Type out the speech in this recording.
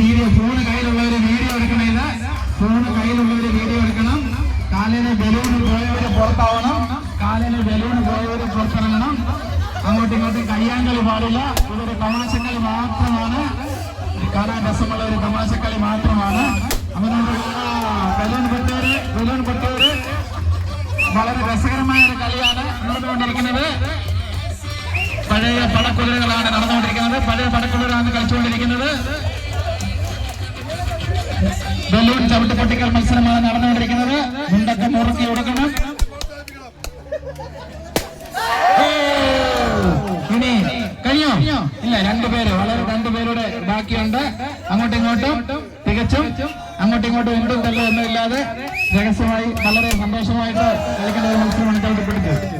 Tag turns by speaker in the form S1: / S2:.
S1: Video phone കയ്യിലുള്ളവര് video എടുക്കണേത്. Phone കയ്യിലുള്ളവര് വീഡിയോ എടുക്കണം. കാലിന് ബലൂണ് പോയവര് പുറത്താവണം. കാലിന് ബലൂണ് പോയവര് പുറത്തിറങ്ങണം. അങ്ങോട്ടും ഇങ്ങോട്ടും കയ്യാങ്കളി പാടില്ല. ഇതൊരു തമാശക്കളി മാത്രമാണ്. കാണാൻ രസമുള്ള ഒരു തമാശക്കളി മാത്രമാണ്. ബലൂൺ പൊട്ടിയവര് വളരെ രസകരമായ ഒരു കളിയാണ് നടന്നുകൊണ്ടിരിക്കുന്നത്. പഴയ പടക്കുതിരകളാണ് നടന്നുകൊണ്ടിരിക്കുന്നത്. പഴയ പടക്കുതിരാണ് കളിച്ചുകൊണ്ടിരിക്കുന്നത്. ബലൂൺ ചവിട്ട് പൊട്ടിക്കൽ മത്സരമാണ് നടന്നുകൊണ്ടിരിക്കുന്നത്. മുണ്ടൊക്കെ മുറുക്കി കൊടുക്കണം. ഇനി കഴിഞ്ഞോ? ഇല്ല, രണ്ടുപേര് രണ്ടുപേരുടെ ബാക്കിയുണ്ട്. അങ്ങോട്ടും ഇങ്ങോട്ടും തികച്ചും അങ്ങോട്ടും ഇങ്ങോട്ടും എന്തും തല്ലോ ഒന്നുമില്ലാതെ രഹസ്യമായി വളരെ സന്തോഷമായിട്ട് കളിക്കേണ്ട ഒരു മത്സരമാണ് ചവിട്ട് പൊട്ടിക്കൽ.